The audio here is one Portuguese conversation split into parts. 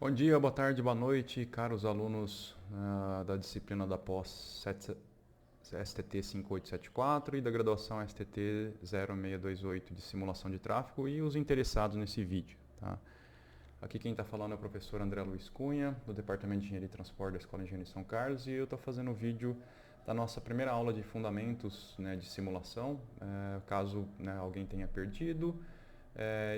Bom dia, boa tarde, boa noite, caros alunos da disciplina da pós STT 5874 e da graduação STT 0628 de simulação de tráfego e os interessados nesse vídeo. Tá? Aqui quem está falando é o professor André Luiz Cunha, do Departamento de Engenharia e Transporte da Escola de Engenharia de São Carlos, e eu estou fazendo o vídeo da nossa primeira aula de fundamentos, né, de simulação, caso, né, alguém tenha perdido.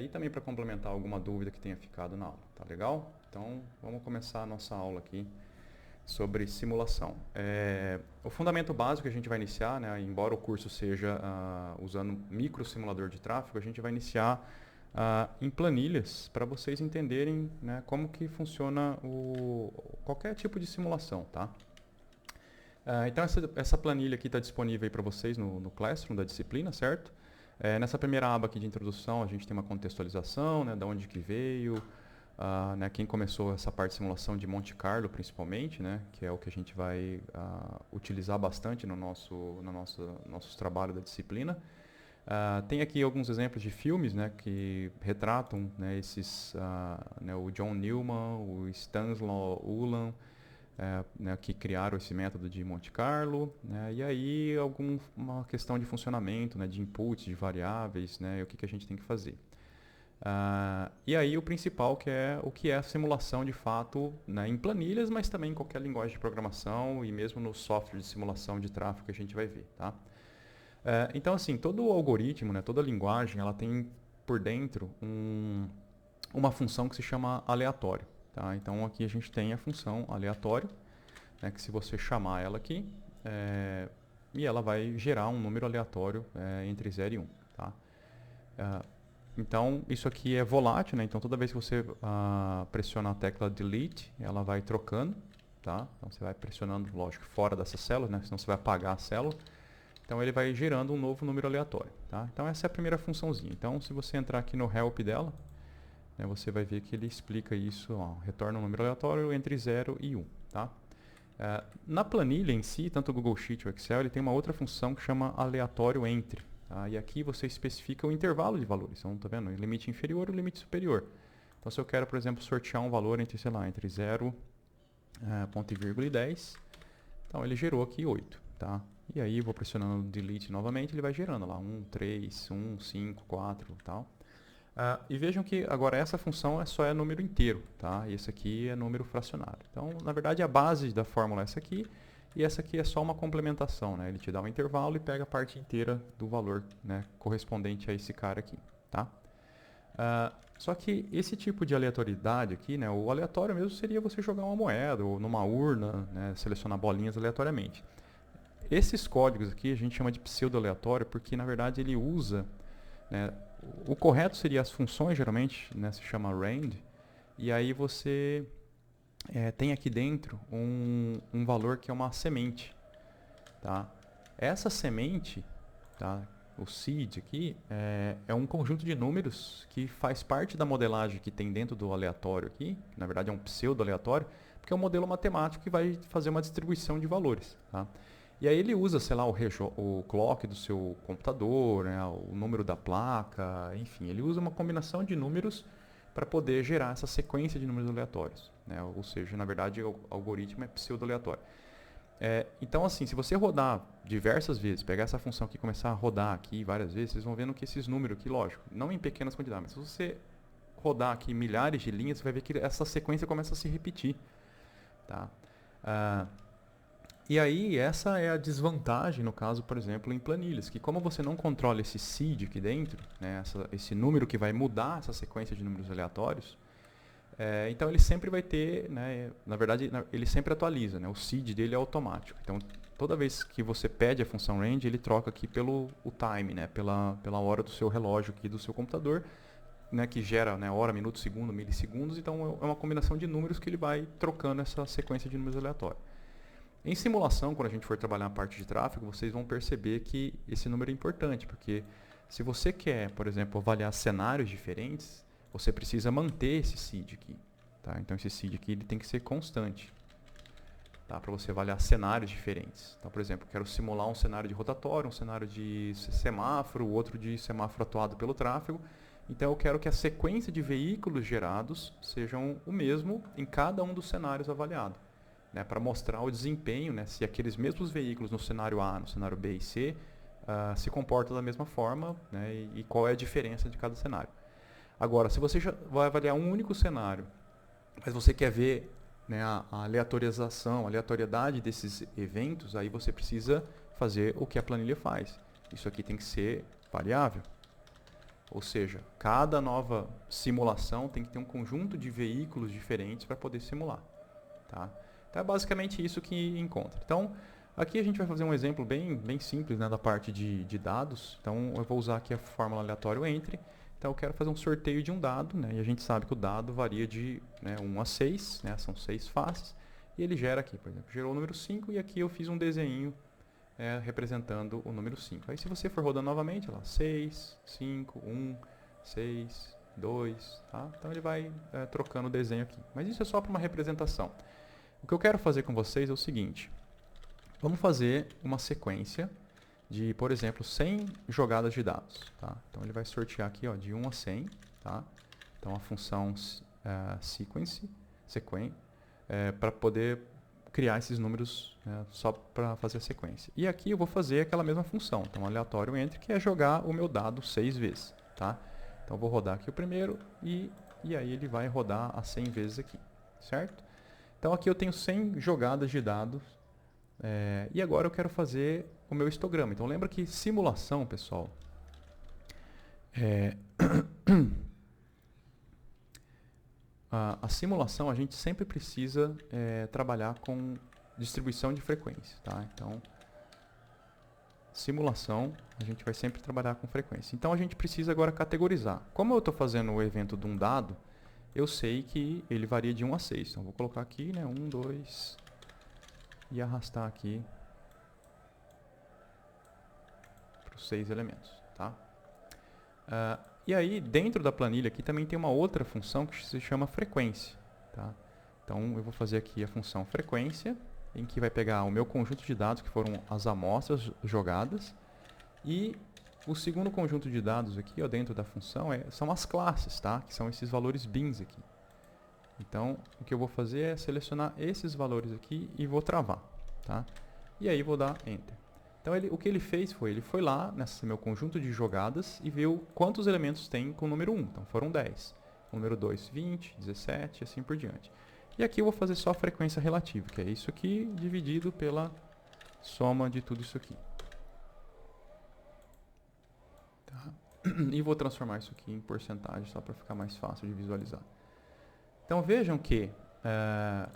E também para complementar alguma dúvida que tenha ficado na aula, tá legal? Então vamos começar a nossa aula aqui sobre simulação. O fundamento básico que a gente vai iniciar, né, embora o curso seja usando micro simulador de tráfego, a gente vai iniciar em planilhas para vocês entenderem, né, como que funciona qualquer tipo de simulação, tá? Então essa planilha aqui está disponível para vocês no Classroom da disciplina, certo? Nessa primeira aba aqui de introdução, a gente tem uma contextualização, né, de onde que veio, né, quem começou essa parte de simulação de Monte Carlo, principalmente, né, que é o que a gente vai utilizar bastante no nosso trabalho da disciplina. Tem aqui alguns exemplos de filmes, né, que retratam, né, né, o John Newman, o Stanislaw Ulam, né, que criaram esse método de Monte Carlo, né, e aí uma questão de funcionamento, né, de inputs, de variáveis, né, e o que a gente tem que fazer. E aí o principal, que é o que é a simulação de fato, né, em planilhas, mas também em qualquer linguagem de programação e mesmo no software de simulação de tráfego que a gente vai ver. Tá? Então, assim, todo o algoritmo, né, toda a linguagem, ela tem por dentro uma função que se chama aleatório. Tá? Então aqui a gente tem a função aleatório, né, que se você chamar ela aqui, e ela vai gerar um número aleatório entre 0 e 1. Tá? Então isso aqui é volátil, né? Então toda vez que você pressiona a tecla delete, ela vai trocando. Tá? Então você vai pressionando, lógico, fora dessa célula, né? Senão você vai apagar a célula. Então ele vai gerando um novo número aleatório. Tá? Então essa é a primeira funçãozinha. Então se você entrar aqui no help dela, você vai ver que ele explica isso, retorna um número aleatório entre 0 e 1. Tá? Na planilha em si, tanto o Google Sheet ou o Excel, ele tem uma outra função que chama aleatório entre. Tá? E aqui você especifica o intervalo de valores. Então, tá vendo? O limite inferior e o limite superior. Então, se eu quero, por exemplo, sortear um valor entre, sei lá, entre 0, ponto e vírgula e 10, então ele gerou aqui 8. Tá? E aí, vou pressionando delete novamente, ele vai gerando lá 1, 3, 1, 5, 4 e tal. E vejam que agora essa função só é número inteiro, tá? E esse aqui é número fracionário. Então, na verdade, a base da fórmula é essa aqui, e essa aqui é só uma complementação, né? Ele te dá um intervalo e pega a parte inteira do valor, né, correspondente a esse cara aqui, tá? Só que esse tipo de aleatoriedade aqui, né, o aleatório mesmo seria você jogar uma moeda ou numa urna, né, selecionar bolinhas aleatoriamente. Esses códigos aqui a gente chama de pseudo-aleatório porque, na verdade, ele usa, né, o correto seria as funções, geralmente, né, se chama rand, e aí você tem aqui dentro um valor que é uma semente. Tá? Essa semente, tá, o seed aqui, é um conjunto de números que faz parte da modelagem que tem dentro do aleatório aqui, que na verdade é um pseudo-aleatório, porque é um modelo matemático que vai fazer uma distribuição de valores. Tá? E aí ele usa, sei lá, o clock do seu computador, né, o número da placa, enfim, ele usa uma combinação de números para poder gerar essa sequência de números aleatórios. Né? Ou seja, na verdade, o algoritmo é pseudo-aleatório. Então, assim, se você rodar diversas vezes, pegar essa função aqui e começar a rodar aqui várias vezes, vocês vão vendo que esses números aqui, lógico, não em pequenas quantidades, mas se você rodar aqui milhares de linhas, você vai ver que essa sequência começa a se repetir. Tá? E aí, essa é a desvantagem, no caso, por exemplo, em planilhas, que como você não controla esse seed aqui dentro, né, esse número que vai mudar essa sequência de números aleatórios, então ele sempre vai ter, né, na verdade, ele sempre atualiza, né, o seed dele é automático. Então, toda vez que você pede a função range, ele troca aqui pelo time, né, pela hora do seu relógio aqui do seu computador, né, que gera, né, hora, minuto, segundo, milissegundos. Então, é uma combinação de números que ele vai trocando essa sequência de números aleatórios. Em simulação, quando a gente for trabalhar a parte de tráfego, vocês vão perceber que esse número é importante, porque se você quer, por exemplo, avaliar cenários diferentes, você precisa manter esse seed aqui. Tá? Então esse seed aqui ele tem que ser constante, tá? Para você avaliar cenários diferentes. Então, por exemplo, quero simular um cenário de rotatório, um cenário de semáforo, outro de semáforo atuado pelo tráfego, Então eu quero que a sequência de veículos gerados sejam o mesmo em cada um dos cenários avaliados, né, para mostrar o desempenho, né, se aqueles mesmos veículos no cenário A, no cenário B e C se comportam da mesma forma, né, e qual é a diferença de cada cenário. Agora, se você já vai avaliar um único cenário, mas você quer ver, né, a aleatorização, a aleatoriedade desses eventos, aí você precisa fazer o que a planilha faz. Isso aqui tem que ser variável. Ou seja, cada nova simulação tem que ter um conjunto de veículos diferentes para poder simular. Tá? Então é basicamente isso que encontra. Então, aqui a gente vai fazer um exemplo bem simples, né, da parte de dados. Então eu vou usar aqui a fórmula aleatório entre. Então eu quero fazer um sorteio de um dado, né, e a gente sabe que o dado varia de, né, 1 a 6, né, são 6 faces, e ele gera aqui, por exemplo, gerou o número 5 e aqui eu fiz um desenho representando o número 5. Aí se você for rodando novamente, lá, 6, 5, 1, 6, 2, tá? Então ele vai trocando o desenho aqui. Mas isso é só para uma representação. O que eu quero fazer com vocês é o seguinte. Vamos fazer uma sequência de, por exemplo, 100 jogadas de dados. Tá? Então ele vai sortear aqui, ó, de 1 a 100. Tá? Então a função sequence para poder criar esses números, né, só para fazer a sequência. E aqui eu vou fazer aquela mesma função, então aleatório entre, que é jogar o meu dado 6 vezes. Tá? Então eu vou rodar aqui o primeiro e aí ele vai rodar as 100 vezes aqui, certo? Então aqui eu tenho 100 jogadas de dados e agora eu quero fazer o meu histograma. Então lembra que simulação, pessoal, a simulação a gente sempre precisa trabalhar com distribuição de frequência. Tá? Então, simulação a gente vai sempre trabalhar com frequência. Então a gente precisa agora categorizar. Como eu estou fazendo o evento de um dado, eu sei que ele varia de 1 a 6. Então vou colocar aqui, né, 1, 2 e arrastar aqui para os 6 elementos. Tá? E aí, dentro da planilha aqui também tem uma outra função que se chama frequência. Tá? Então, eu vou fazer aqui a função frequência, em que vai pegar o meu conjunto de dados, que foram as amostras jogadas, e o segundo conjunto de dados aqui, ó, dentro da função, são as classes, tá? Que são esses valores bins aqui. Então, o que eu vou fazer é selecionar esses valores aqui e vou travar. Tá? E aí, vou dar Enter. Então, o que ele fez foi, ele foi lá nesse meu conjunto de jogadas e viu quantos elementos tem com o número 1. Então, foram 10. O número 2, 20, 17 e assim por diante. E aqui eu vou fazer só a frequência relativa, que é isso aqui dividido pela soma de tudo isso aqui. Tá? E vou transformar isso aqui em porcentagem, só para ficar mais fácil de visualizar. Então, vejam que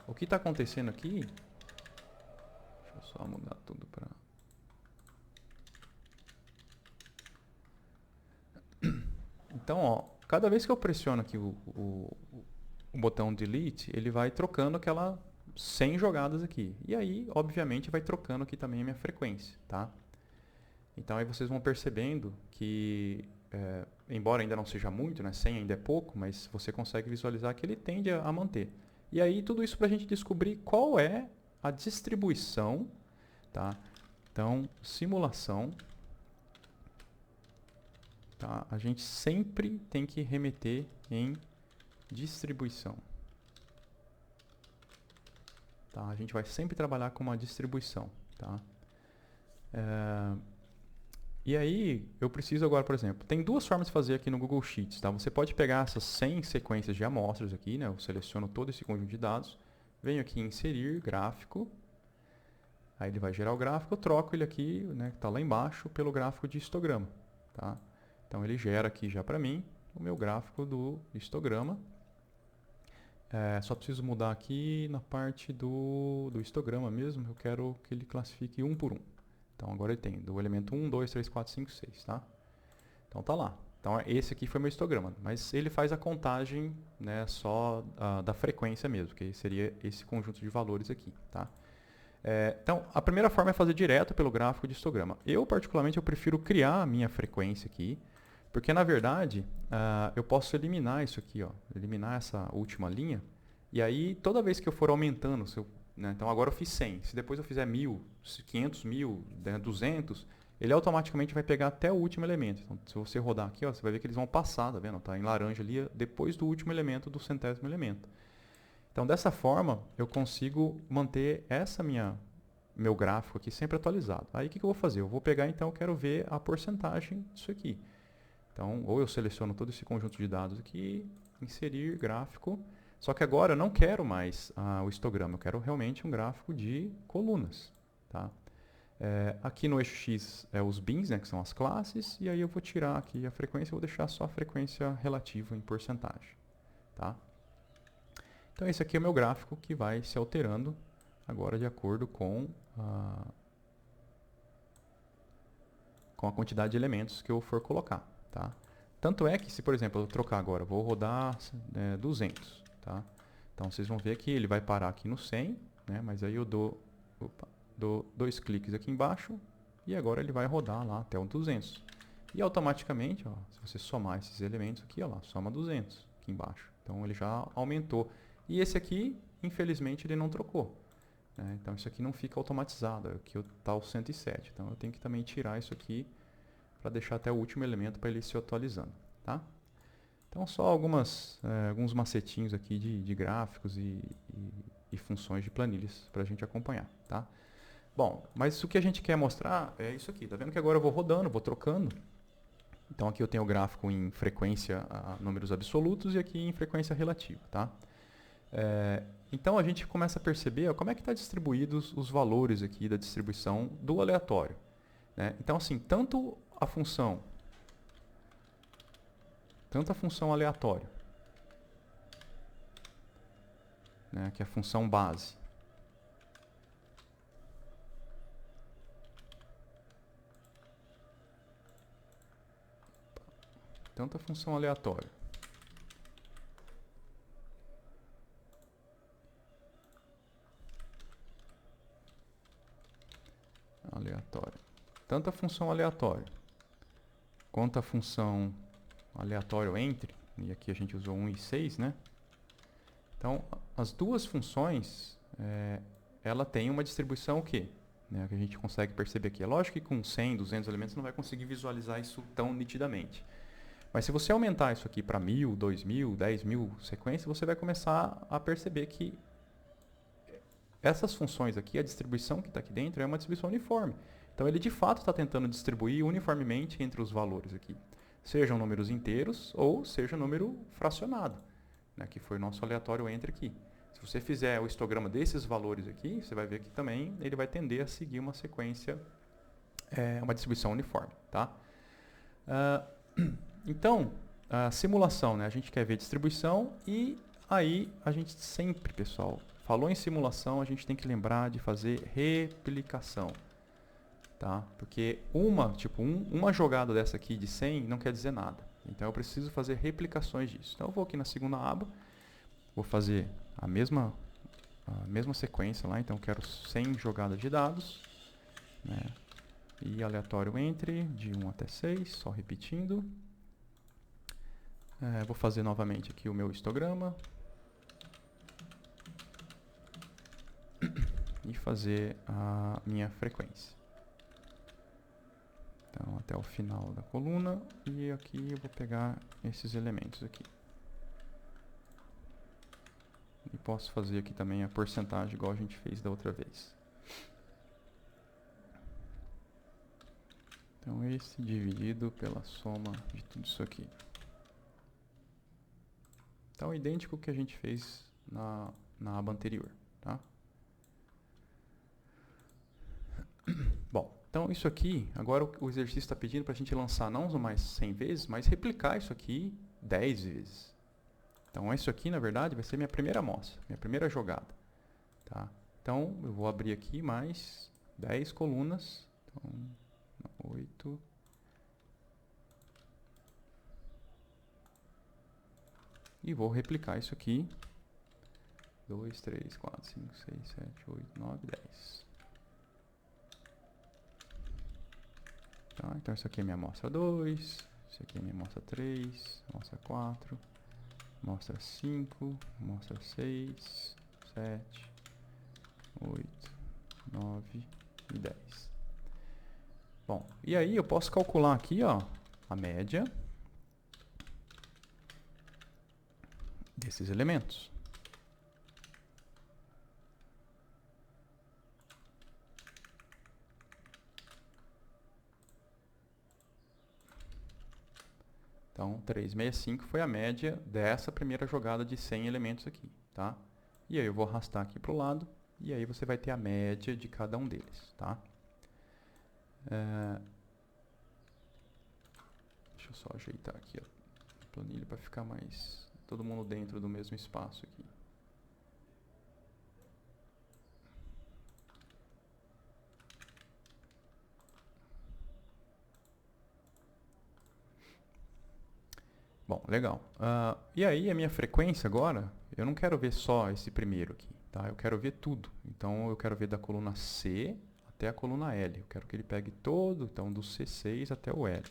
o que está acontecendo aqui... Deixa eu só mudar tudo para... Então, ó, cada vez que eu pressiono aqui o botão Delete, ele vai trocando aquela 100 jogadas aqui. E aí, obviamente, vai trocando aqui também a minha frequência. Tá? Então, aí vocês vão percebendo que, embora ainda não seja muito, né, 100 ainda é pouco, mas você consegue visualizar que ele tende a manter. E aí, tudo isso para a gente descobrir qual é a distribuição. Tá? Então, simulação... Tá? A gente sempre tem que remeter em distribuição. Tá? A gente vai sempre trabalhar com uma distribuição. Tá? E aí, eu preciso agora, por exemplo, tem duas formas de fazer aqui no Google Sheets. Tá? Você pode pegar essas 100 sequências de amostras aqui, né? Eu seleciono todo esse conjunto de dados, venho aqui em inserir gráfico, aí ele vai gerar o gráfico, eu troco ele aqui, né, que está lá embaixo, pelo gráfico de histograma. Tá? Então ele gera aqui já para mim o meu gráfico do histograma. Só preciso mudar aqui na parte do histograma mesmo. Eu quero que ele classifique um por um. Então agora ele tem do elemento 1, 2, 3, 4, 5, 6. Tá? Então tá lá. Então esse aqui foi meu histograma. Mas ele faz a contagem, né, só da frequência mesmo, que seria esse conjunto de valores aqui. Tá? Então a primeira forma é fazer direto pelo gráfico de histograma. Eu particularmente eu prefiro criar a minha frequência aqui. Porque, na verdade, eu posso eliminar isso aqui, ó, eliminar essa última linha, e aí, toda vez que eu for aumentando, né, então agora eu fiz 100, se depois eu fizer 1.000, 500, 1.000, 200, ele automaticamente vai pegar até o último elemento. Então, se você rodar aqui, ó, você vai ver que eles vão passar, tá vendo? Tá em laranja ali, depois do último elemento, do 100º elemento. Então, dessa forma, eu consigo manter meu gráfico aqui sempre atualizado. Aí, o que eu vou fazer? Eu vou pegar, então, eu quero ver a porcentagem disso aqui. Então, ou eu seleciono todo esse conjunto de dados aqui, inserir gráfico. Só que agora eu não quero mais o histograma, eu quero realmente um gráfico de colunas. Tá? Aqui no eixo X é os bins, né, que são as classes, e aí eu vou tirar aqui a frequência, vou deixar só a frequência relativa em porcentagem. Tá? Então esse aqui é o meu gráfico que vai se alterando agora de acordo com a quantidade de elementos que eu for colocar. Tá? Tanto é que se, por exemplo, eu trocar agora, eu vou rodar 200. Tá? Então vocês vão ver que ele vai parar aqui no 100, né, mas aí eu dou 2 cliques aqui embaixo e agora ele vai rodar lá até o 200. E automaticamente, ó, se você somar esses elementos aqui, ó lá, soma 200 aqui embaixo. Então ele já aumentou. E esse aqui, infelizmente, ele não trocou. Né? Então isso aqui não fica automatizado. Aqui está o 107. Então eu tenho que também tirar isso aqui para deixar até o último elemento para ele se atualizando. Tá? Então só alguns macetinhos aqui de gráficos e funções de planilhas para a gente acompanhar. Tá? Bom, mas o que a gente quer mostrar é isso aqui. Tá vendo que agora eu vou rodando, vou trocando. Então aqui eu tenho o gráfico em frequência a números absolutos e aqui em frequência relativa. Tá? Então a gente começa a perceber como é que está distribuídos os valores aqui da distribuição do aleatório. Né? Então assim, tanto a função aleatório, né, que é a função base, tanto a função aleatória tanto a função aleatória quanto a função aleatório entre, e aqui a gente usou 1 e 6, né? Então, as duas funções, ela tem uma distribuição o quê? Né, que a gente consegue perceber aqui. É lógico que com 100, 200 elementos não vai conseguir visualizar isso tão nitidamente. Mas se você aumentar isso aqui para 1000, 2000, 10.000 sequências, você vai começar a perceber que essas funções aqui, a distribuição que está aqui dentro, é uma distribuição uniforme. Então ele de fato está tentando distribuir uniformemente entre os valores aqui. Sejam números inteiros ou seja número fracionado, né, que foi o nosso aleatório entre aqui. Se você fizer o histograma desses valores aqui, você vai ver que também ele vai tender a seguir uma sequência, uma distribuição uniforme. Tá? Então, a simulação, né, a gente quer ver distribuição e aí a gente sempre, pessoal, falou em simulação, a gente tem que lembrar de fazer replicação. Tá? Porque uma jogada dessa aqui de 100 não quer dizer nada. Então eu preciso fazer replicações disso. Então eu vou aqui na segunda aba, vou fazer a mesma sequência lá. Então eu quero 100 jogadas de dados, né? E aleatório entre, de 1 até 6, só repetindo. Vou fazer novamente aqui o meu histograma. E fazer a minha frequência. Então, até o final da coluna, e aqui eu vou pegar esses elementos aqui. E posso fazer aqui também a porcentagem, igual a gente fez da outra vez. Então, esse dividido pela soma de tudo isso aqui. Então, idêntico ao que a gente fez na aba anterior. Tá? Bom. Então, isso aqui, agora o exercício está pedindo para a gente lançar não mais 100 vezes, mas replicar isso aqui 10 vezes. Então, isso aqui, na verdade, vai ser minha primeira amostra, minha primeira jogada. Tá? Então, eu vou abrir aqui mais 10 colunas. Então, 8. E vou replicar isso aqui. 2, 3, 4, 5, 6, 7, 8, 9, 10. Tá, então isso aqui é minha amostra 2, isso aqui é minha amostra 3, amostra 4, amostra 5, amostra 6, 7, 8, 9 e 10. Bom, e aí eu posso calcular aqui, ó, a média desses elementos. Então, 365 foi a média dessa primeira jogada de 100 elementos aqui, tá? E aí eu vou arrastar aqui para o lado, e aí você vai ter a média de cada um deles, tá? Deixa eu só ajeitar aqui a planilha para ficar mais... todo mundo dentro do mesmo espaço aqui. Bom, legal. E aí a minha frequência agora, eu não quero ver só esse primeiro aqui, tá? Eu quero ver tudo. Então eu quero ver da coluna C até a coluna L. Eu quero que ele pegue todo, então do C6 até o L.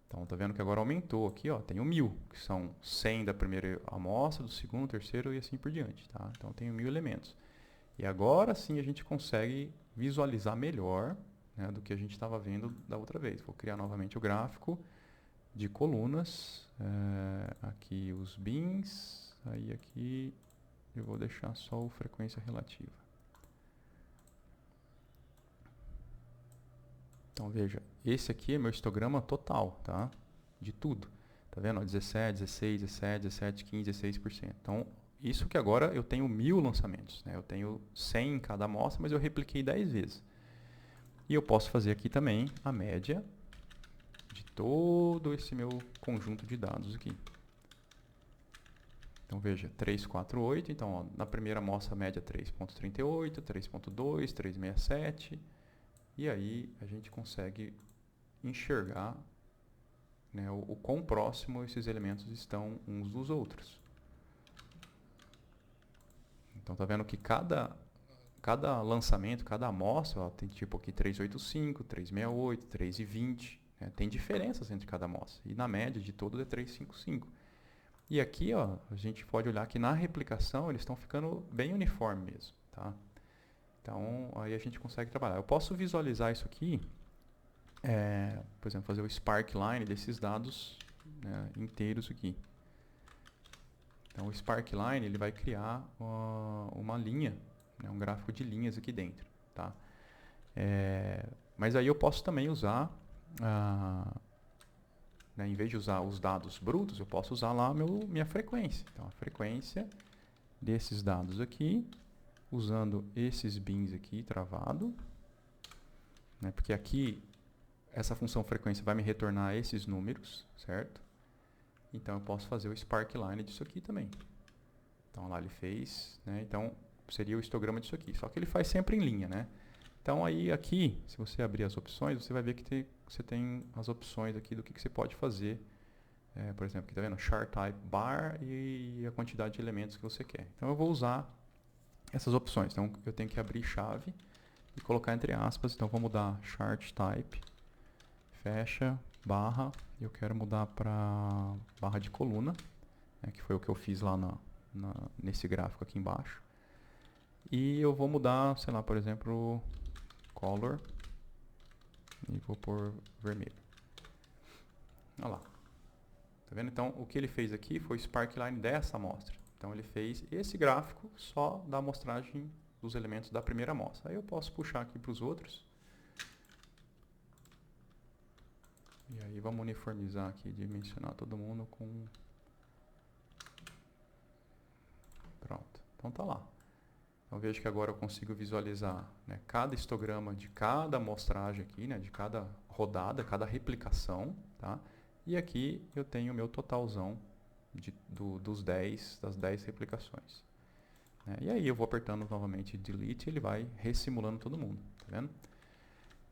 Então tá vendo que agora aumentou aqui, ó, tenho 1000, que são 100 da primeira amostra, do segundo, terceiro e assim por diante, tá? Então tenho 1000 elementos. E agora sim a gente consegue visualizar melhor, né, do que a gente estava vendo da outra vez. Vou criar novamente o gráfico de colunas, aqui os bins, aí aqui eu vou deixar só o frequência relativa. Então veja, esse aqui é meu histograma total, tá? De tudo. Tá vendo? 17, 16, 17, 17, 15, 16%. Então, isso que agora eu tenho 1000 lançamentos, né? Eu tenho 100 em cada amostra, mas eu repliquei 10 vezes. E eu posso fazer aqui também a média de todo esse meu conjunto de dados aqui. Então veja, 348, então ó, na primeira amostra a média 3.38, 3.2, 367, e aí a gente consegue enxergar, né, o quão próximo esses elementos estão uns dos outros. Então tá vendo que cada lançamento, cada amostra, ó, tem tipo aqui 385, 368, 320, né, tem diferenças entre cada amostra, e na média de todos é 355. E aqui, ó, a gente pode olhar que na replicação eles estão ficando bem uniforme mesmo, tá? Então, aí a gente consegue trabalhar. Eu posso visualizar isso aqui, por exemplo, fazer o sparkline desses dados, né, inteiros aqui. Então, o sparkline ele vai criar uma linha, né, um gráfico de linhas aqui dentro, tá? Mas aí eu posso também usar... né, em vez de usar os dados brutos, eu posso usar lá minha frequência. Então, a frequência desses dados aqui, usando esses bins aqui travado, né, porque aqui essa função frequência vai me retornar esses números, certo? Então, eu posso fazer o sparkline disso aqui também. Então, lá ele fez, né, então seria o histograma disso aqui, só que ele faz sempre em linha, né? Então, aí aqui, se você abrir as opções, você vai ver que você tem as opções aqui do que você pode fazer. Por exemplo, aqui está vendo? Chart type bar e a quantidade de elementos que você quer. Então, eu vou usar essas opções. Então, eu tenho que abrir chave e colocar entre aspas. Então, vou mudar chart type, fecha, barra. Eu quero mudar para barra de coluna, né, que foi o que eu fiz lá nesse gráfico aqui embaixo. E eu vou mudar, sei lá, por exemplo... color e vou pôr vermelho. Olha lá. Tá vendo? Então, o que ele fez aqui foi o sparkline dessa amostra. Então, ele fez esse gráfico só da amostragem dos elementos da primeira amostra. Aí eu posso puxar aqui para os outros. E aí vamos uniformizar aqui, dimensionar todo mundo com... Pronto. Então, tá lá. Então, vejo que agora eu consigo visualizar, né, cada histograma de cada amostragem aqui, né, de cada rodada, cada replicação, tá? E aqui eu tenho o meu totalzão das 10 replicações. Né? E aí eu vou apertando novamente Delete e ele vai ressimulando todo mundo, tá vendo?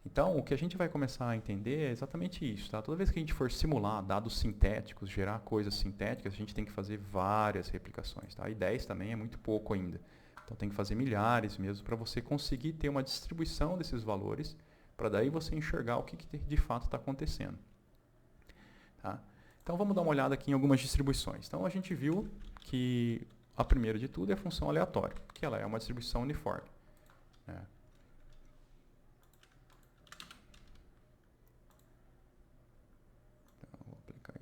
Então, o que a gente vai começar a entender é exatamente isso, tá? Toda vez que a gente for simular dados sintéticos, gerar coisas sintéticas, a gente tem que fazer várias replicações, tá? E 10 também é muito pouco ainda. Então, tem que fazer milhares mesmo para você conseguir ter uma distribuição desses valores, para daí você enxergar o que de fato está acontecendo. Tá? Então, vamos dar uma olhada aqui em algumas distribuições. Então, a gente viu que a primeira de tudo é a função aleatória, que ela é uma distribuição uniforme. Né?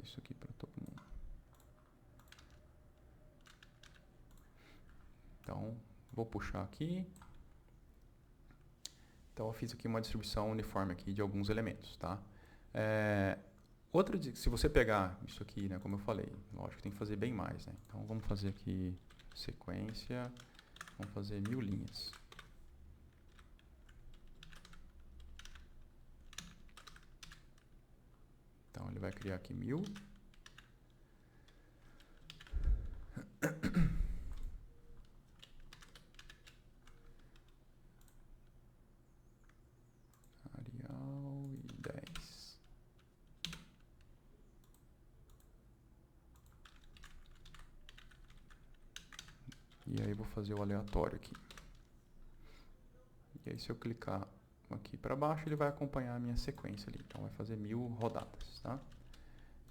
isso aqui para todo mundo. Então, vou puxar aqui. Então, eu fiz aqui uma distribuição uniforme aqui de alguns elementos, tá? Se você pegar isso aqui, né, como eu falei, lógico que tem que fazer bem mais, né? Então, vamos fazer aqui sequência, vamos fazer 1000 linhas. Então, ele vai criar aqui 1000. Arial e 10. E aí, vou fazer o aleatório aqui. E aí, se eu clicar aqui para baixo, ele vai acompanhar a minha sequência ali. Então, vai fazer 1000 rodadas, tá?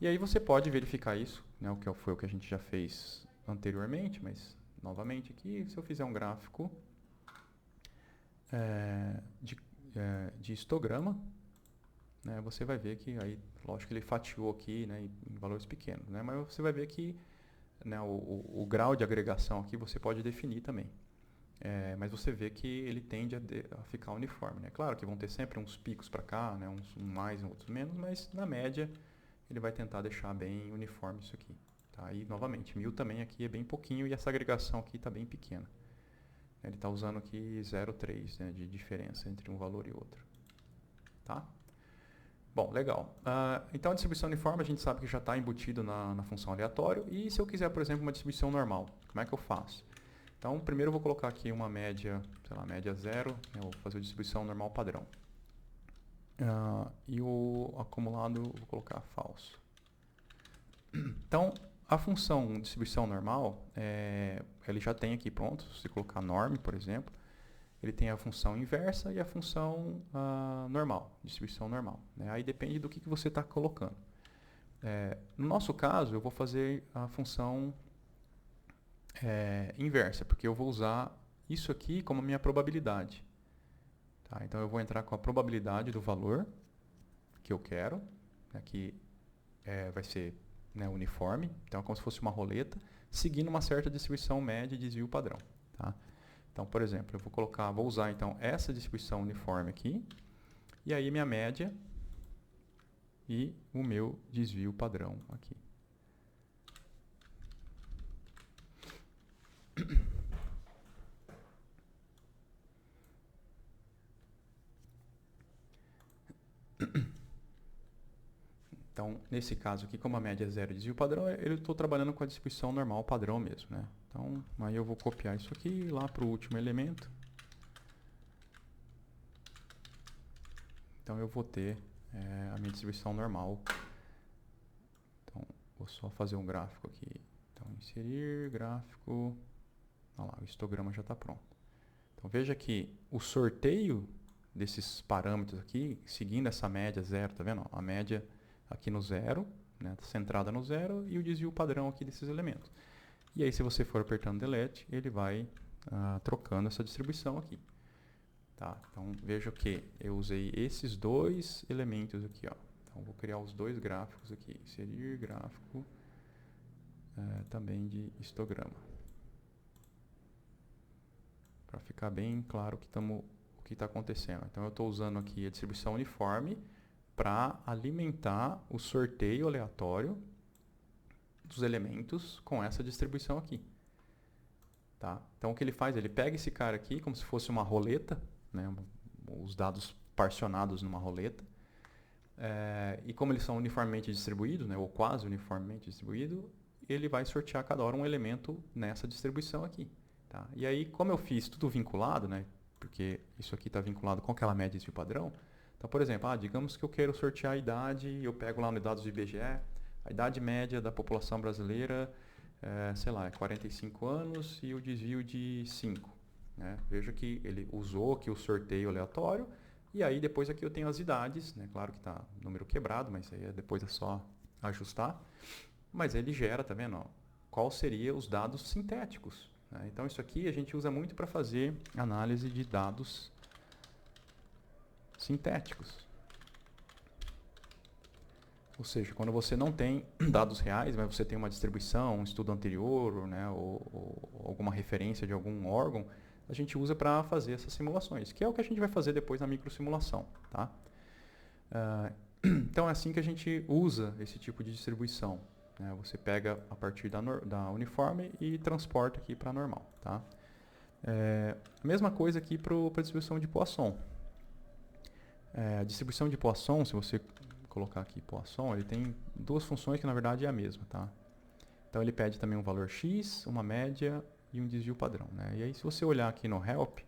E aí, você pode verificar isso, né? Foi o que a gente já fez anteriormente, mas, novamente aqui, se eu fizer um gráfico de histograma, né, você vai ver que aí, lógico que ele fatiou aqui, né, em valores pequenos, né? Mas você vai ver que, né, o grau de agregação aqui você pode definir também. Mas você vê que ele tende a ficar uniforme, né? Claro que vão ter sempre uns picos para cá, né? Uns mais e outros menos, mas na média ele vai tentar deixar bem uniforme isso aqui. Tá? E novamente, 1000 também aqui é bem pouquinho e essa agregação aqui está bem pequena. Ele está usando aqui 0,3, né, de diferença entre um valor e outro. Tá? Bom, legal. Então a distribuição uniforme a gente sabe que já está embutido na função aleatório. E se eu quiser, por exemplo, uma distribuição normal, como é que eu faço? Então, primeiro eu vou colocar aqui uma média, sei lá, média 0, eu vou fazer a distribuição normal padrão. E o acumulado eu vou colocar falso. Então, a função distribuição normal, ele já tem aqui pronto, se colocar norm, por exemplo, ele tem a função inversa e a função normal, distribuição normal. Né? Aí depende do que você está colocando. No nosso caso, eu vou fazer a função inversa, porque eu vou usar isso aqui como minha probabilidade. Tá? Então, eu vou entrar com a probabilidade do valor que eu quero, né, que vai ser, né, uniforme, então é como se fosse uma roleta, seguindo uma certa distribuição média e desvio padrão. Tá? Então, por exemplo, eu vou usar então essa distribuição uniforme aqui, e aí minha média e o meu desvio padrão aqui. Então, nesse caso aqui, como a média é 0 e desvio padrão, eu estou trabalhando com a distribuição normal padrão mesmo, né? Então, aí eu vou copiar isso aqui lá para o último elemento. Então, eu vou ter a minha distribuição normal. Então, vou só fazer um gráfico aqui. Então, inserir, gráfico. Olha lá, o histograma já está pronto. Então, veja que o sorteio desses parâmetros aqui, seguindo essa média 0, tá vendo? A média aqui no 0, né, centrada no 0, e o desvio padrão aqui desses elementos. E aí, se você for apertando Delete, ele vai trocando essa distribuição aqui. Tá? Então, veja que eu usei esses dois elementos aqui. Ó. Então, vou criar os dois gráficos aqui. Inserir gráfico também de histograma. Para ficar bem claro o que está acontecendo. Então, eu estou usando aqui a distribuição uniforme para alimentar o sorteio aleatório dos elementos com essa distribuição aqui. Tá? Então, o que ele faz? Ele pega esse cara aqui como se fosse uma roleta, né? Os dados particionados numa roleta, e como eles são uniformemente distribuídos, né? Ou quase uniformemente distribuídos, ele vai sortear cada hora um elemento nessa distribuição aqui. Tá? E aí, como eu fiz tudo vinculado, né? Porque isso aqui está vinculado com aquela média de padrão. Então, por exemplo, digamos que eu quero sortear a idade, eu pego lá no dados do IBGE, a idade média da população brasileira, sei lá, é 45 anos e o desvio de 5. Né? Veja que ele usou aqui o sorteio aleatório, e aí depois aqui eu tenho as idades, né? Claro que está número quebrado, mas aí depois é só ajustar. Mas ele gera, tá vendo? Ó, qual seria os dados sintéticos. Né? Então isso aqui a gente usa muito para fazer análise de dados sintéticos. Ou seja, quando você não tem dados reais, mas você tem uma distribuição, um estudo anterior, né, ou alguma referência de algum órgão, a gente usa para fazer essas simulações, que é o que a gente vai fazer depois na microsimulação. Tá? Então é assim que a gente usa esse tipo de distribuição. Né? Você pega a partir da uniforme e transporta aqui para a normal. Tá? Mesma coisa aqui para a distribuição de Poisson. A distribuição de Poisson, se você colocar aqui Poisson, ele tem duas funções que na verdade é a mesma, tá? Então ele pede também um valor x, uma média e um desvio padrão, né? E aí se você olhar aqui no help,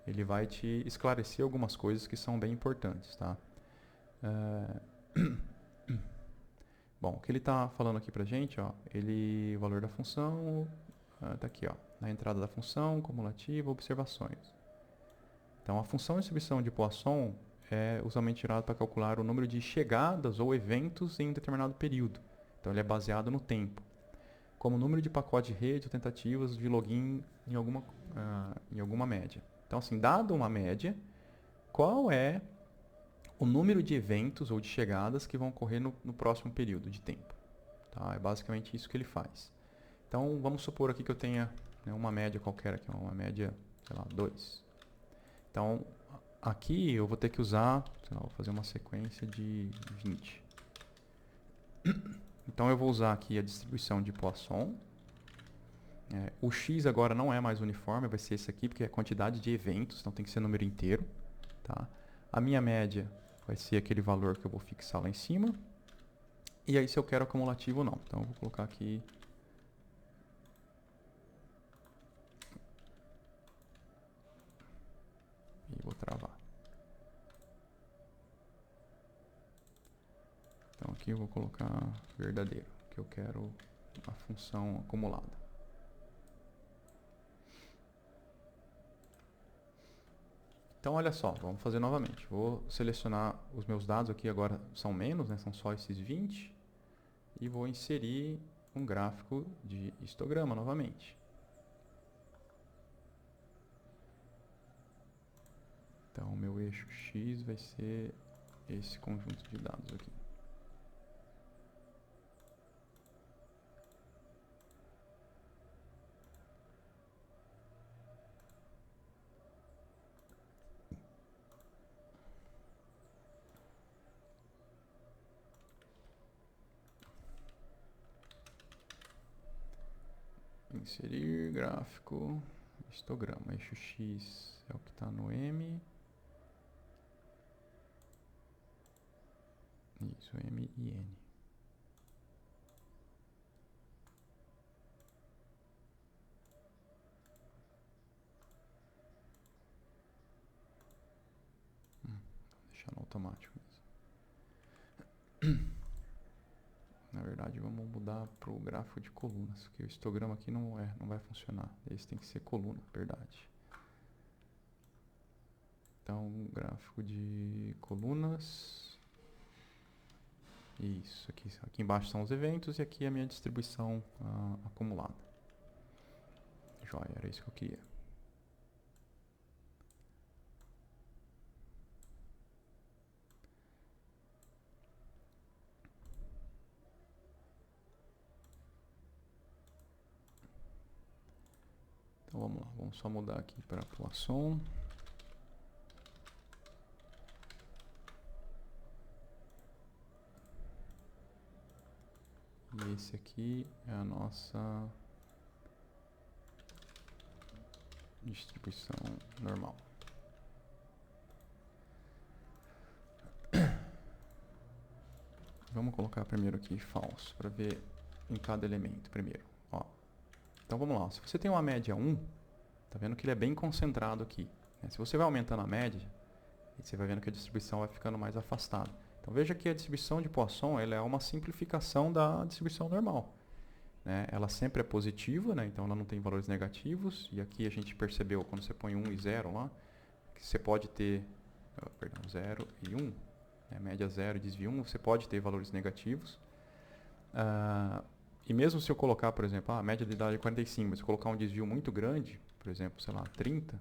ele vai te esclarecer algumas coisas que são bem importantes, tá? Bom, o que ele está falando aqui pra gente, ó, o valor da função, tá aqui, ó, na entrada da função, cumulativa, observações. Então a função de distribuição de Poisson é usualmente tirado para calcular o número de chegadas ou eventos em um determinado período. Então ele é baseado no tempo. Como o número de pacotes de rede ou tentativas de login em alguma média. Então assim, dado uma média, qual é o número de eventos ou de chegadas que vão ocorrer no próximo período de tempo. Tá? É basicamente isso que ele faz. Então vamos supor aqui que eu tenha, né, uma média qualquer, aqui, uma média, sei lá, 2. Então aqui eu vou ter que usar, sei lá, vou fazer uma sequência de 20. Então eu vou usar aqui a distribuição de Poisson. O x agora não é mais uniforme, vai ser esse aqui, porque é a quantidade de eventos, então tem que ser número inteiro. Tá? A minha média vai ser aquele valor que eu vou fixar lá em cima. E aí se eu quero acumulativo ou não. Então eu vou colocar aqui... E vou travar. Então aqui eu vou colocar verdadeiro, que eu quero a função acumulada. Então olha só, vamos fazer novamente. Vou selecionar os meus dados aqui, agora são menos, né? São só esses 20. E vou inserir um gráfico de histograma novamente. Então o meu eixo X vai ser esse conjunto de dados aqui. Inserir gráfico, histograma. Eixo X é o que está no M. Isso, M e N. Vou deixar no automático mesmo. Na verdade, vamos mudar para o gráfico de colunas, porque o histograma aqui não vai funcionar. Esse tem que ser coluna, verdade. Então, gráfico de colunas. Isso, aqui embaixo são os eventos e aqui a minha distribuição acumulada. Joia, era isso que eu queria. Então vamos lá, vamos só mudar aqui para Poisson. E esse aqui é a nossa distribuição normal. Vamos colocar primeiro aqui false, para ver em cada elemento primeiro. Ó. Então vamos lá, se você tem uma média 1, tá vendo que ele é bem concentrado aqui. Né? Se você vai aumentando a média, você vai vendo que a distribuição vai ficando mais afastada. Então veja que a distribuição de Poisson ela é uma simplificação da distribuição normal. Né? Ela sempre é positiva, né? Então ela não tem valores negativos. E aqui a gente percebeu, quando você põe 1 e 0 lá, que você pode ter, 0 e 1, né? Média 0 e desvio 1, você pode ter valores negativos. E mesmo se eu colocar, por exemplo, a média de idade é 45, mas se eu colocar um desvio muito grande, por exemplo, sei lá, 30,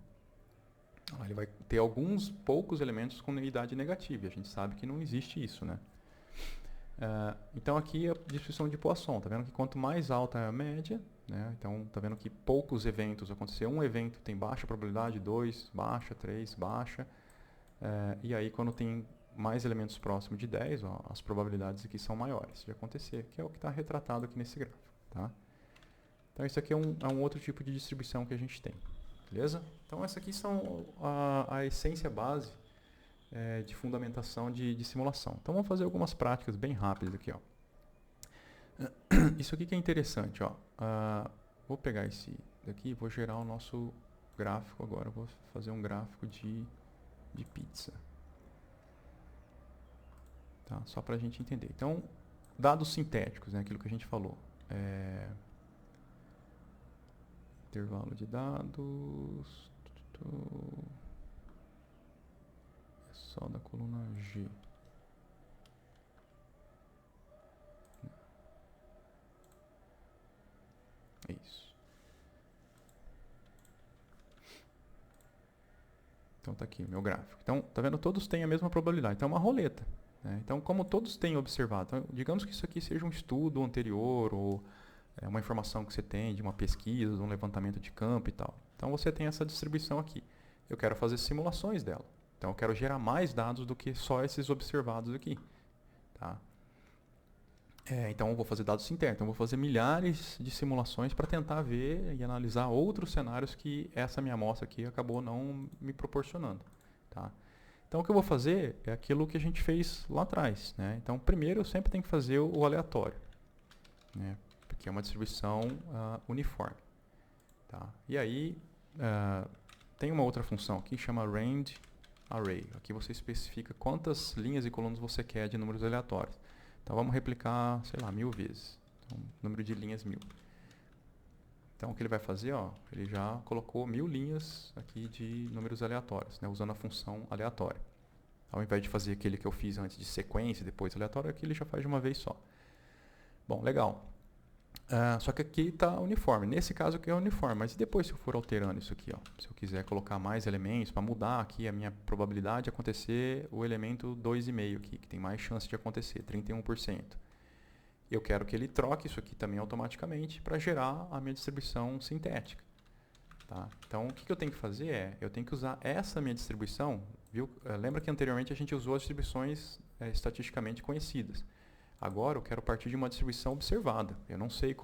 ele vai ter alguns poucos elementos com idade negativa. E a gente sabe que não existe isso, né? Então aqui é a distribuição de Poisson. Tá vendo que quanto mais alta é a média, né? Então tá vendo que poucos eventos aconteceram. Um evento tem baixa probabilidade, 2 baixa, 3 baixa. E aí quando tem mais elementos próximos de 10, ó, as probabilidades aqui são maiores de acontecer, que é o que está retratado aqui nesse gráfico. Tá? Então isso aqui é um outro tipo de distribuição que a gente tem. Beleza? Então essa aqui são a essência base de fundamentação de simulação. Então vamos fazer algumas práticas bem rápidas aqui. Ó. Isso aqui que é interessante. Ó. Vou pegar esse daqui e vou gerar o nosso gráfico agora. Vou fazer um gráfico de pizza. Tá? Só para a gente entender. Então, dados sintéticos, né? Aquilo que a gente falou. Intervalo de dados. É só da coluna G. É isso. Então tá aqui o meu gráfico. Então, tá vendo? Todos têm a mesma probabilidade. Então é uma roleta. Né? Então, como todos têm observado, então, digamos que isso aqui seja um estudo anterior ou uma informação que você tem de uma pesquisa, de um levantamento de campo e tal. Então você tem essa distribuição aqui. Eu quero fazer simulações dela. Então eu quero gerar mais dados do que só esses observados aqui. Tá? Então eu vou fazer dados sintéticos. Então eu vou fazer milhares de simulações para tentar ver e analisar outros cenários que essa minha amostra aqui acabou não me proporcionando. Tá? Então o que eu vou fazer é aquilo que a gente fez lá atrás. Né? Então primeiro eu sempre tenho que fazer o aleatório. Né? Que é uma distribuição uniforme. Tá? E aí, tem uma outra função aqui que chama Range Array. Aqui você especifica quantas linhas e colunas você quer de números aleatórios. Então, vamos replicar, sei lá, 1000 vezes. Então, número de linhas 1000. Então, o que ele vai fazer? Ó, ele já colocou 1000 linhas aqui de números aleatórios, né, usando a função aleatória. Ao invés de fazer aquele que eu fiz antes de sequência e depois aleatório, aqui ele já faz de uma vez só. Bom, legal. Só que aqui está uniforme. Nesse caso aqui é uniforme. Mas e depois se eu for alterando isso aqui? Ó? Se eu quiser colocar mais elementos, para mudar aqui a minha probabilidade de acontecer o elemento 2,5 aqui, que tem mais chance de acontecer, 31%. Eu quero que ele troque isso aqui também automaticamente para gerar a minha distribuição sintética. Tá? Então, o que eu tenho que fazer eu tenho que usar essa minha distribuição. Viu? Lembra que anteriormente a gente usou as distribuições estatisticamente conhecidas. Agora eu quero partir de uma distribuição observada. Eu não sei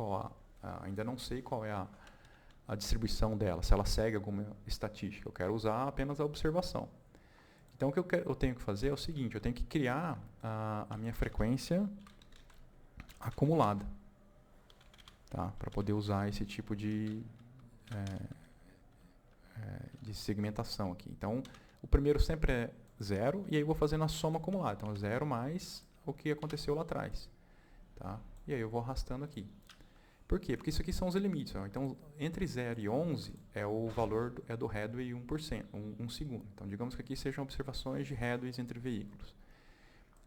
ainda não sei qual é a distribuição dela, se ela segue alguma estatística. Eu quero usar apenas a observação. Então o que eu tenho que fazer é o seguinte, eu tenho que criar a minha frequência acumulada. Tá? Para poder usar esse tipo de segmentação aqui. Então o primeiro sempre é 0 e aí eu vou fazendo a soma acumulada. Então 0 mais o que aconteceu lá atrás. Tá? E aí eu vou arrastando aqui. Por quê? Porque isso aqui são os limites. Ó. Então, entre 0 e 11 é o valor do headway 1%, 1 segundo. Então, digamos que aqui sejam observações de headways entre veículos.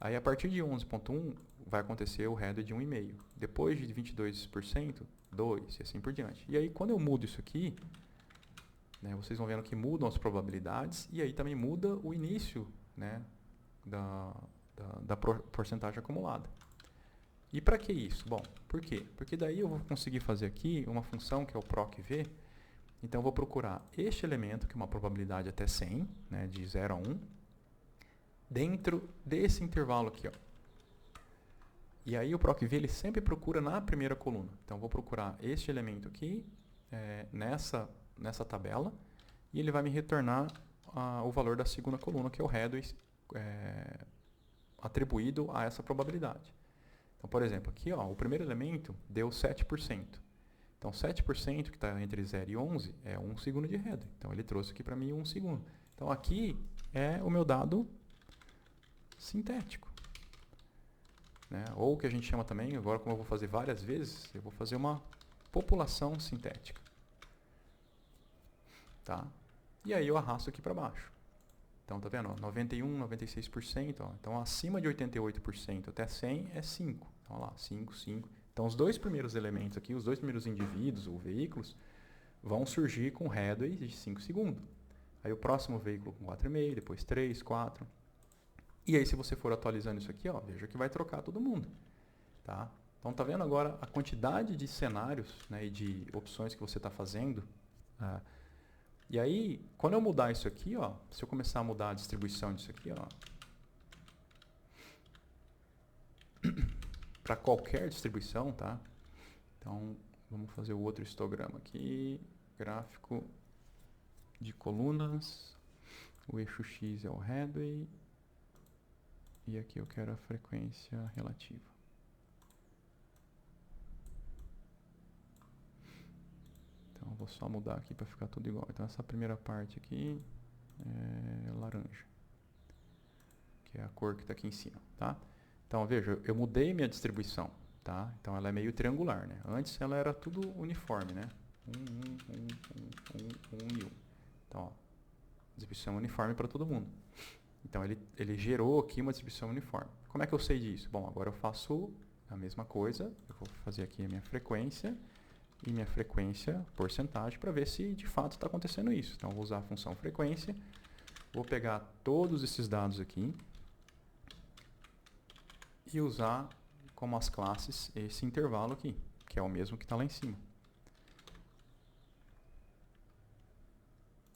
Aí, a partir de 11.1, vai acontecer o headway de 1,5. Depois de 22%, 2, e assim por diante. E aí, quando eu mudo isso aqui, né, vocês vão vendo que mudam as probabilidades, e aí também muda o início, né, da porcentagem acumulada. E para que isso? Bom, por quê? Porque daí eu vou conseguir fazer aqui uma função que é o procv. Então eu vou procurar este elemento, que é uma probabilidade até 100, né, de 0 a 1, dentro desse intervalo aqui. Ó. E aí o procv ele sempre procura na primeira coluna. Então eu vou procurar este elemento aqui, nessa tabela, e ele vai me retornar o valor da segunda coluna, que é o headway atribuído a essa probabilidade. Então, por exemplo, aqui ó, o primeiro elemento deu 7%. Então, 7% que está entre 0 e 11 é 1 segundo de headway. Então, ele trouxe aqui para mim 1 segundo. Então, aqui é o meu dado sintético. Né? Ou o que a gente chama também, agora como eu vou fazer várias vezes, eu vou fazer uma população sintética. Tá? E aí eu arrasto aqui para baixo. Então, tá vendo? 91, 96%. Ó. Então, acima de 88% até 100 é 5. Então, olha lá, 5, 5. Então, os dois primeiros elementos aqui, os dois primeiros indivíduos ou veículos, vão surgir com headways de 5 segundos. Aí, o próximo veículo com 4,5, depois 3, 4. E aí, se você for atualizando isso aqui, ó, veja que vai trocar todo mundo. Tá? Então, tá vendo agora a quantidade de cenários, né, e de opções que você está fazendo? E aí, quando eu mudar isso aqui, ó, se eu começar a mudar a distribuição disso aqui, ó, para qualquer distribuição, tá? Então, vamos fazer o outro histograma aqui, gráfico de colunas, o eixo X é o headway, e aqui eu quero a frequência relativa. Então, eu vou só mudar aqui para ficar tudo igual. Então, essa primeira parte aqui é laranja, que é a cor que está aqui em cima, tá? Então, veja, eu mudei minha distribuição, tá? Então, ela é meio triangular, né? Antes, ela era tudo uniforme, né? 1 e 1. Então, ó, distribuição uniforme para todo mundo. Então, ele gerou aqui uma distribuição uniforme. Como é que eu sei disso? Bom, agora eu faço a mesma coisa. Eu vou fazer aqui a minha frequência e minha frequência porcentagem para ver se de fato está acontecendo isso. Então, eu vou usar a função frequência. Vou pegar todos esses dados aqui e usar como as classes esse intervalo aqui, que é o mesmo que está lá em cima.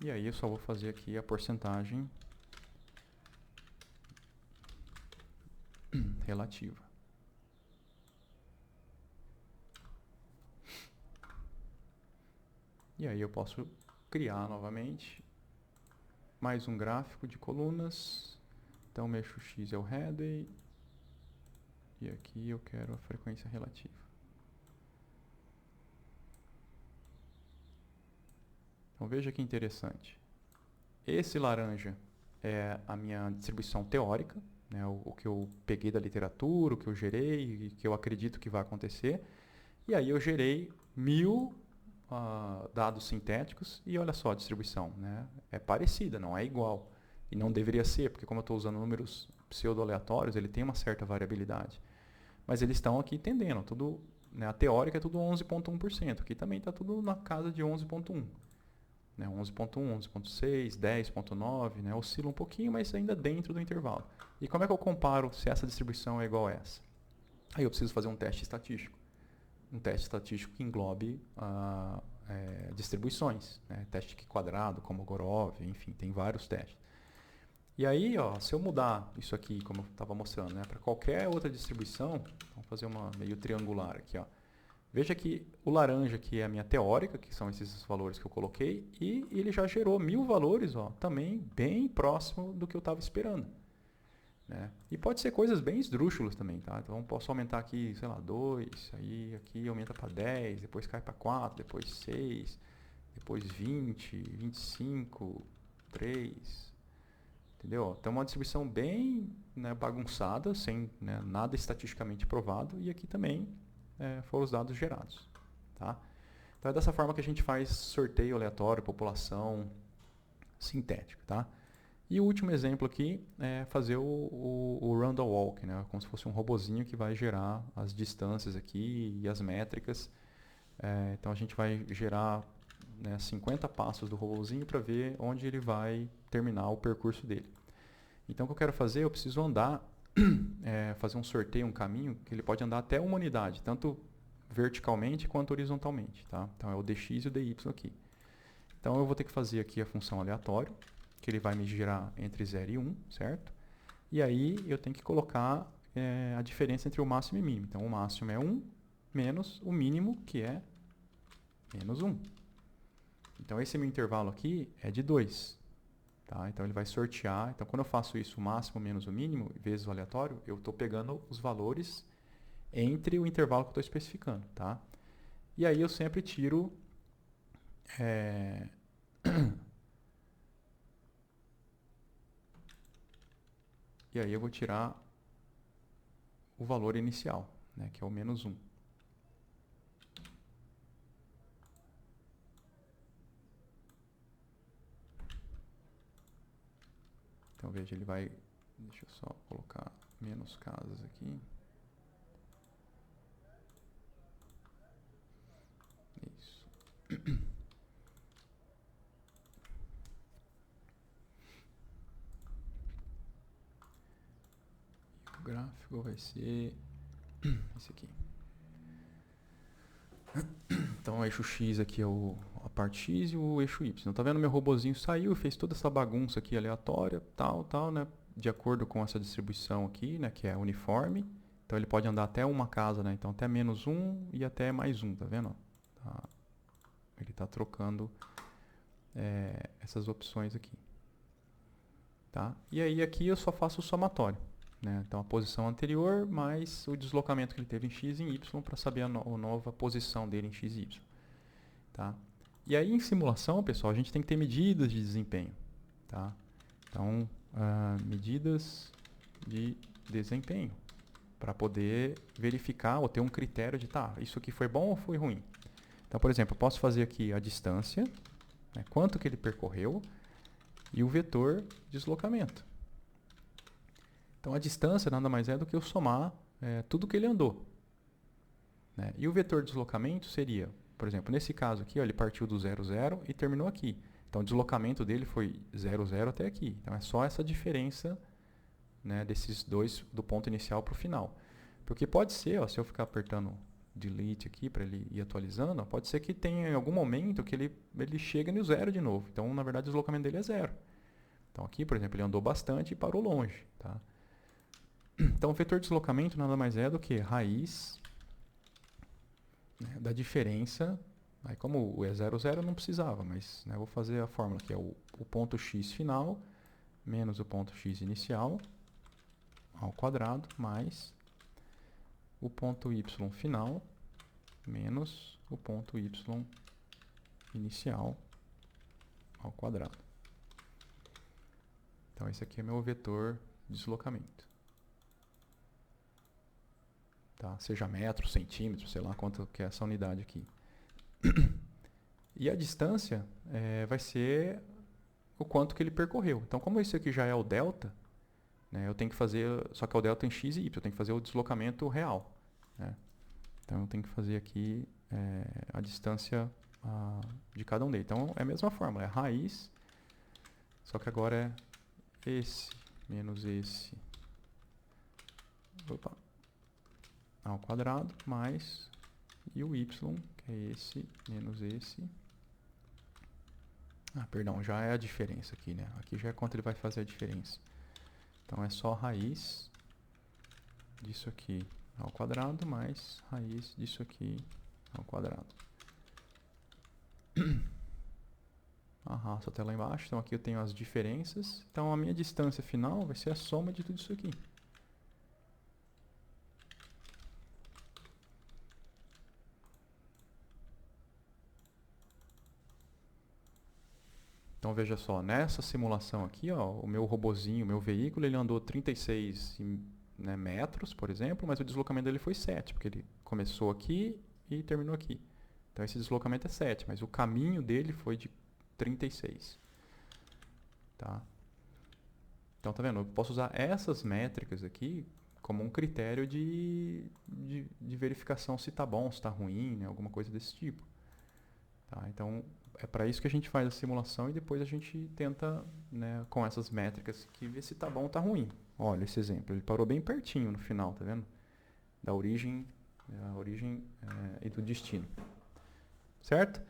E aí eu só vou fazer aqui a porcentagem relativa. E aí eu posso criar novamente mais um gráfico de colunas. Então, o eixo X é o headway. E aqui eu quero a frequência relativa. Então, veja que interessante. Esse laranja é a minha distribuição teórica, né, o que eu peguei da literatura, o que eu gerei, e que eu acredito que vai acontecer. E aí eu gerei 1000 dados sintéticos e olha só a distribuição, né? É parecida, não é igual. E não deveria ser, porque como eu estou usando números pseudo-aleatórios, ele tem uma certa variabilidade. Mas eles estão aqui tendendo, tudo, né, a teórica é tudo 11,1%. Aqui também está tudo na casa de 11,1%. Né, 11,1, 11,6, 10,9, né, oscila um pouquinho, mas ainda dentro do intervalo. E como é que eu comparo se essa distribuição é igual a essa? Aí eu preciso fazer um teste estatístico. Um teste estatístico que englobe distribuições, né? Teste quadrado, como Gorov, enfim, tem vários testes. E aí, ó, se eu mudar isso aqui, como eu estava mostrando, né, para qualquer outra distribuição, vamos fazer uma meio triangular aqui, ó. Veja que o laranja aqui é a minha teórica, que são esses valores que eu coloquei, e ele já gerou 1000 valores, ó, também bem próximo do que eu estava esperando. Né? E pode ser coisas bem esdrúxulas também, tá? Então posso aumentar aqui, sei lá, 2, aí aqui aumenta para 10, depois cai para 4, depois 6, depois 20, 25, 3, entendeu? Então uma distribuição bem, né, bagunçada, sem, né, nada estatisticamente provado, e aqui também foram os dados gerados, tá? Então é dessa forma que a gente faz sorteio aleatório, população sintética, tá? E o último exemplo aqui é fazer o run the walk, né? Como se fosse um robozinho que vai gerar as distâncias aqui e as métricas. Então a gente vai gerar, né, 50 passos do robozinho para ver onde ele vai terminar o percurso dele. Então o que eu quero fazer, eu preciso andar, fazer um sorteio, um caminho, que ele pode andar até uma unidade, tanto verticalmente quanto horizontalmente. Tá? Então é o dx e o dy aqui. Então eu vou ter que fazer aqui a função aleatório, que ele vai me girar entre 0 e 1, certo? E aí eu tenho que colocar a diferença entre o máximo e o mínimo. Então o máximo é 1 menos o mínimo, que é menos 1. Então esse meu intervalo aqui é de 2. Tá? Então ele vai sortear. Então quando eu faço isso, o máximo menos o mínimo, vezes o aleatório, eu estou pegando os valores entre o intervalo que eu estou especificando. Tá? E aí eu sempre tiro... E aí eu vou tirar o valor inicial, né, que é o menos 1. Então veja, ele vai... Deixa eu só colocar menos casas aqui. Isso. gráfico vai ser esse aqui. Então o eixo X aqui é a parte X e o eixo Y. Tá vendo? Meu robozinho saiu e fez toda essa bagunça aqui aleatória, tal, né? De acordo com essa distribuição aqui, né? Que é uniforme. Então ele pode andar até uma casa, né? Então até -1 e até +1, tá vendo? Tá. Ele está trocando essas opções aqui. Tá? E aí aqui eu só faço o somatório. Né? Então a posição anterior mais o deslocamento que ele teve em x e em y para saber a nova posição dele em x e y. Tá? E aí em simulação, pessoal, a gente tem que ter medidas de desempenho. Tá? Então, medidas de desempenho para poder verificar ou ter um critério de, tá, isso aqui foi bom ou foi ruim. Então, por exemplo, eu posso fazer aqui a distância, né, quanto que ele percorreu, e o vetor deslocamento. Então a distância nada mais é do que eu somar tudo que ele andou. Né? E o vetor deslocamento seria, por exemplo, nesse caso aqui, ó, ele partiu do 0, 0 e terminou aqui. Então o deslocamento dele foi 0, 0 até aqui. Então é só essa diferença, né, desses dois, do ponto inicial para o final. Porque pode ser, ó, se eu ficar apertando delete aqui para ele ir atualizando, ó, pode ser que tenha em algum momento que ele chega no 0 de novo. Então, na verdade, o deslocamento dele é 0. Então, aqui, por exemplo, ele andou bastante e parou longe. Tá? Então, o vetor de deslocamento nada mais é do que raiz, né, da diferença. Aí, como é 0, 0, não precisava, mas, né, eu vou fazer a fórmula, que é o ponto x final menos o ponto x inicial ao quadrado mais o ponto y final menos o ponto y inicial ao quadrado. Então, esse aqui é meu vetor de deslocamento. Tá? Seja metro, centímetro, sei lá quanto que é essa unidade aqui. E a distância vai ser o quanto que ele percorreu. Então, como esse aqui já é o delta, né, eu tenho que fazer, só que é o delta em x e y, eu tenho que fazer o deslocamento real. Né? Então, eu tenho que fazer aqui a distância de cada um deles. Então, é a mesma fórmula, é raiz, só que agora é esse menos esse ao quadrado, mais e o y, que é esse menos esse. Perdão, já é a diferença aqui, né? Aqui já é quanto ele vai fazer a diferença. Então, é só raiz disso aqui ao quadrado, mais raiz disso aqui ao quadrado. Arrasto até lá embaixo. Então, aqui eu tenho as diferenças. Então, a minha distância final vai ser a soma de tudo isso aqui. Então, veja só, nessa simulação aqui, ó, o meu robozinho, o meu veículo, ele andou 36 né, metros, por exemplo, mas o deslocamento dele foi 7, porque ele começou aqui e terminou aqui. Então, esse deslocamento é 7, mas o caminho dele foi de 36. Tá? Então, tá vendo? Eu posso usar essas métricas aqui como um critério de verificação se está bom, se está ruim, né, alguma coisa desse tipo. Tá? Então, é para isso que a gente faz a simulação e depois a gente tenta, né, com essas métricas, que ver se está bom ou está ruim. Olha esse exemplo, ele parou bem pertinho no final, tá vendo? Da origem, e do destino. Certo?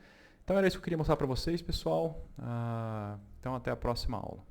Então era isso que eu queria mostrar para vocês, pessoal. Então até a próxima aula.